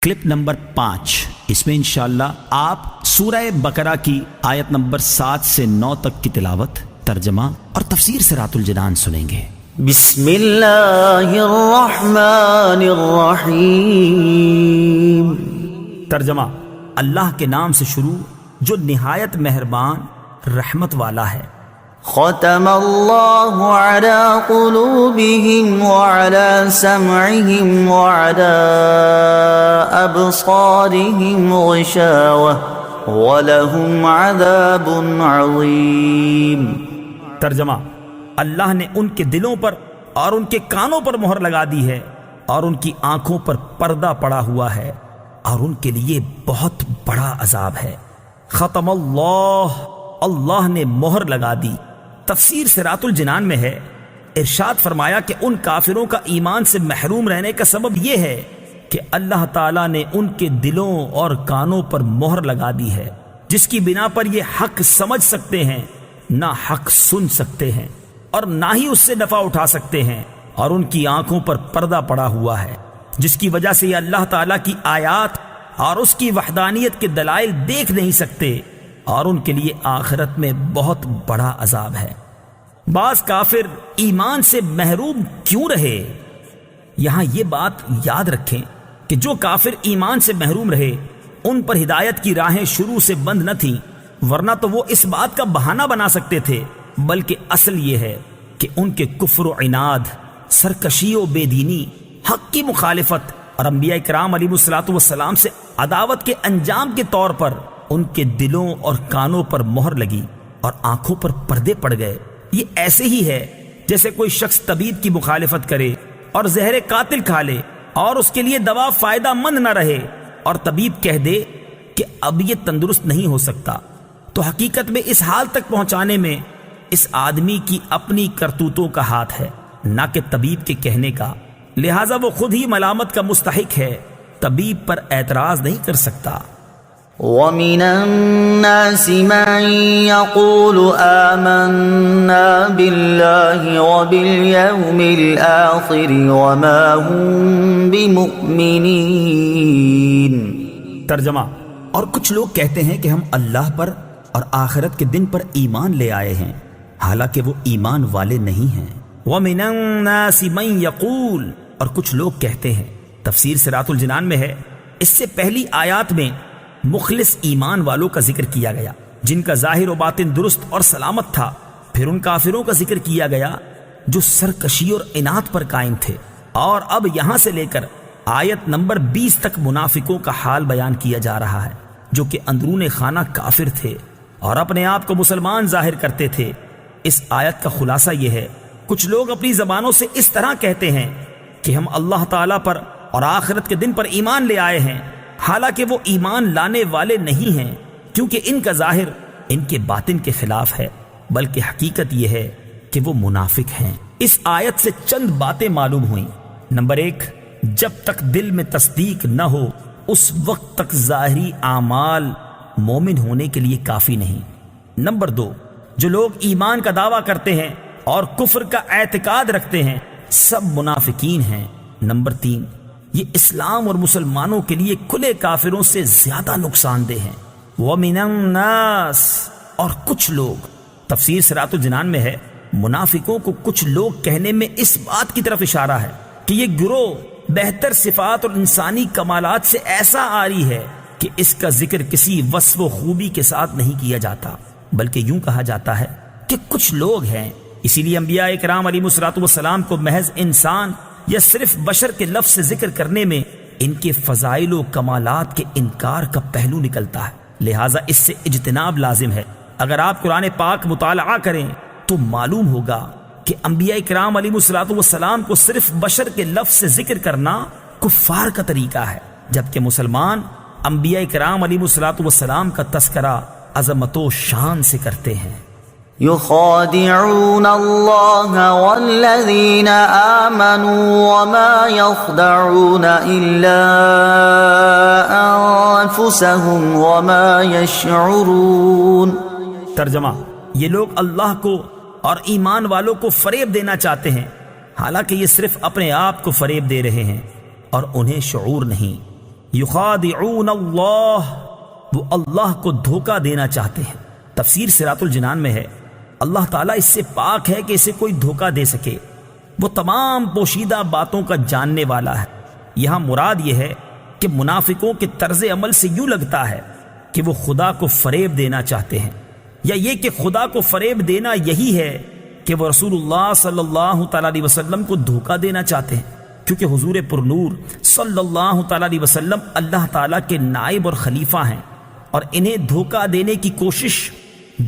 Clip number 5، اس میں انشاءاللہ آپ سورہ بقرہ کی آیت نمبر 7 سے 9 تک کی تلاوت، ترجمہ اور تفسیر صراط الجنان سنیں گے۔ بسم اللہ الرحمن الرحیم۔ ترجمہ: اللہ کے نام سے شروع جو نہایت مہربان رحمت والا ہے۔ ختم اللہ علی قلوبہم وعلی سمعہم وعلی ابصارہم غشاوہ ولہم عذاب عظیم۔ ترجمہ: اللہ نے ان کے دلوں پر اور ان کے کانوں پر مہر لگا دی ہے، اور ان کی آنکھوں پر پردہ پڑا ہوا ہے، اور ان کے لیے بہت بڑا عذاب ہے۔ ختم اللہ نے مہر لگا دی۔ تفسیر صراط الجنان میں ہے، ارشاد فرمایا کہ ان کافروں کا ایمان سے محروم رہنے کا سبب یہ ہے کہ اللہ تعالیٰ نے ان کے دلوں اور کانوں پر مہر لگا دی ہے، جس کی بنا پر یہ حق سمجھ سکتے ہیں، نہ حق سن سکتے ہیں، اور نہ ہی اس سے نفع اٹھا سکتے ہیں، اور ان کی آنکھوں پر پردہ پڑا ہوا ہے، جس کی وجہ سے یہ اللہ تعالیٰ کی آیات اور اس کی وحدانیت کے دلائل دیکھ نہیں سکتے، اور ان کے لیے آخرت میں بہت بڑا عذاب ہے۔ بعض کافر ایمان سے محروم کیوں رہے؟ یہاں یہ بات یاد رکھیں کہ جو کافر ایمان سے محروم رہے ان پر ہدایت کی راہیں شروع سے بند نہ تھیں، ورنہ تو وہ اس بات کا بہانہ بنا سکتے تھے، بلکہ اصل یہ ہے کہ ان کے کفر و عناد، سرکشی و بے دینی، حق کی مخالفت اور انبیاء کرام علیہ السلام سے عداوت کے انجام کے طور پر ان کے دلوں اور کانوں پر مہر لگی اور آنکھوں پر پردے پڑ گئے۔ یہ ایسے ہی ہے جیسے کوئی شخص طبیب کی مخالفت کرے اور زہر قاتل کھا لے اور اس کے لیے دوا فائدہ مند نہ رہے، اور طبیب کہہ دے کہ اب یہ تندرست نہیں ہو سکتا، تو حقیقت میں اس حال تک پہنچانے میں اس آدمی کی اپنی کرتوتوں کا ہاتھ ہے، نہ کہ طبیب کے کہنے کا، لہٰذا وہ خود ہی ملامت کا مستحق ہے، طبیب پر اعتراض نہیں کر سکتا۔ وَمِنَ النَّاسِ مَن يَقُولُ آمَنَّا بِاللَّهِ وَبِالْيَوْمِ الْآخِرِ وَمَا هُمْ بِمُؤْمِنِينَ۔ ترجمہ: اور کچھ لوگ کہتے ہیں کہ ہم اللہ پر اور آخرت کے دن پر ایمان لے آئے ہیں، حالانکہ وہ ایمان والے نہیں ہیں۔ وَمِنَ النَّاسِ مَن يَقُولُ، اور کچھ لوگ کہتے ہیں۔ تفسیر صراط الجنان میں ہے، اس سے پہلی آیات میں مخلص ایمان والوں کا ذکر کیا گیا جن کا ظاہر و باطن درست اور سلامت تھا، پھر ان کافروں کا ذکر کیا گیا جو سرکشی اور عناد پر قائم تھے، اور اب یہاں سے لے کر آیت نمبر 20 تک منافقوں کا حال بیان کیا جا رہا ہے، جو کہ اندرون خانہ کافر تھے اور اپنے آپ کو مسلمان ظاہر کرتے تھے۔ اس آیت کا خلاصہ یہ ہے، کچھ لوگ اپنی زبانوں سے اس طرح کہتے ہیں کہ ہم اللہ تعالیٰ پر اور آخرت کے دن پر ایمان لے آئے ہیں، حالانکہ وہ ایمان لانے والے نہیں ہیں، کیونکہ ان کا ظاہر ان کے باطن کے خلاف ہے، بلکہ حقیقت یہ ہے کہ وہ منافق ہیں۔ اس آیت سے چند باتیں معلوم ہوئیں۔ نمبر 1، جب تک دل میں تصدیق نہ ہو اس وقت تک ظاہری اعمال مومن ہونے کے لیے کافی نہیں۔ نمبر 2، جو لوگ ایمان کا دعویٰ کرتے ہیں اور کفر کا اعتقاد رکھتے ہیں سب منافقین ہیں۔ نمبر 3، یہ اسلام اور مسلمانوں کے لیے کھلے کافروں سے زیادہ نقصان دہ ہیں۔ وَمِنَ النَّاسِ، اور کچھ لوگ، تفسیر صراط الجنان میں ہے، منافقوں کو کچھ لوگ کہنے میں اس بات کی طرف اشارہ ہے کہ یہ گروہ بہتر صفات اور انسانی کمالات سے ایسا عاری ہے کہ اس کا ذکر کسی وصف و خوبی کے ساتھ نہیں کیا جاتا، بلکہ یوں کہا جاتا ہے کہ کچھ لوگ ہیں۔ اسی لیے انبیاء کرام علیہ السلام کو محض انسان یا صرف بشر کے لفظ سے ذکر کرنے میں ان کے فضائل و کمالات کے انکار کا پہلو نکلتا ہے، لہٰذا اس سے اجتناب لازم ہے۔ اگر آپ قرآن پاک مطالعہ کریں تو معلوم ہوگا کہ انبیاء کرام علیہ السلام کو صرف بشر کے لفظ سے ذکر کرنا کفار کا طریقہ ہے، جبکہ مسلمان انبیاء کرام علیہ السلام کا تذکرہ عظمت و شان سے کرتے ہیں۔ يخادعون الله والذين آمنوا وما يخدعون إلا أنفسهم وما يشعرون۔ ترجمہ: یہ لوگ اللہ کو اور ایمان والوں کو فریب دینا چاہتے ہیں، حالانکہ یہ صرف اپنے آپ کو فریب دے رہے ہیں اور انہیں شعور نہیں۔ یخادعون اللہ، وہ اللہ کو دھوکہ دینا چاہتے ہیں۔ تفسیر صراط الجنان میں ہے اللہ تعالیٰ اس سے پاک ہے کہ اسے کوئی دھوکہ دے سکے، وہ تمام پوشیدہ باتوں کا جاننے والا ہے۔ یہاں مراد یہ ہے کہ منافقوں کے طرز عمل سے یوں لگتا ہے کہ وہ خدا کو فریب دینا چاہتے ہیں، یا یہ کہ خدا کو فریب دینا یہی ہے کہ وہ رسول اللہ صلی اللہ تعالیٰ علیہ وسلم کو دھوکہ دینا چاہتے ہیں، کیونکہ حضور پر نور صلی اللہ تعالیٰ علیہ وسلم اللہ تعالیٰ کے نائب اور خلیفہ ہیں، اور انہیں دھوکہ دینے کی کوشش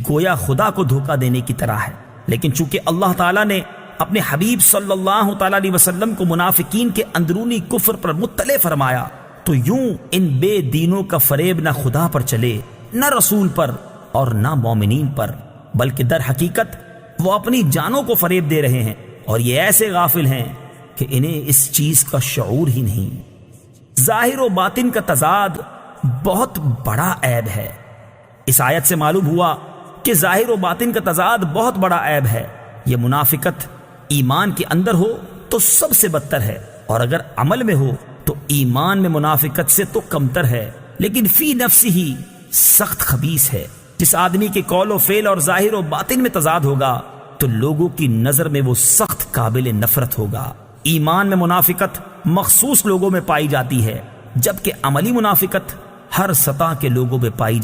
گویا خدا کو دھوکہ دینے کی طرح ہے۔ لیکن چونکہ اللہ تعالیٰ نے اپنے حبیب صلی اللہ تعالیٰ علیہ وسلم کو منافقین کے اندرونی کفر پر مطلع فرمایا، تو یوں ان بے دینوں کا فریب نہ خدا پر چلے، نہ رسول پر، اور نہ مومنین پر، بلکہ در حقیقت وہ اپنی جانوں کو فریب دے رہے ہیں، اور یہ ایسے غافل ہیں کہ انہیں اس چیز کا شعور ہی نہیں۔ ظاہر و باطن کا تضاد بہت بڑا عیب ہے۔ اس آیت سے معلوم ہوا کہ ظاہر و باطن کا تضاد بہت بڑا عیب ہے۔ یہ منافقت ایمان کے اندر ہو تو سب سے بدتر ہے، اور اگر عمل میں ہو تو ایمان میں منافقت سے تو کمتر ہے، لیکن فی نفس ہی سخت خبیث ہے۔ جس آدمی کے قول و فعل اور ظاہر و باطن میں تضاد ہوگا تو لوگوں کی نظر میں وہ سخت قابل نفرت ہوگا۔ ایمان میں منافقت مخصوص لوگوں میں پائی جاتی ہے، جبکہ عملی منافقت ہر سطح کے لوگوں میں پائی جاتی ہے۔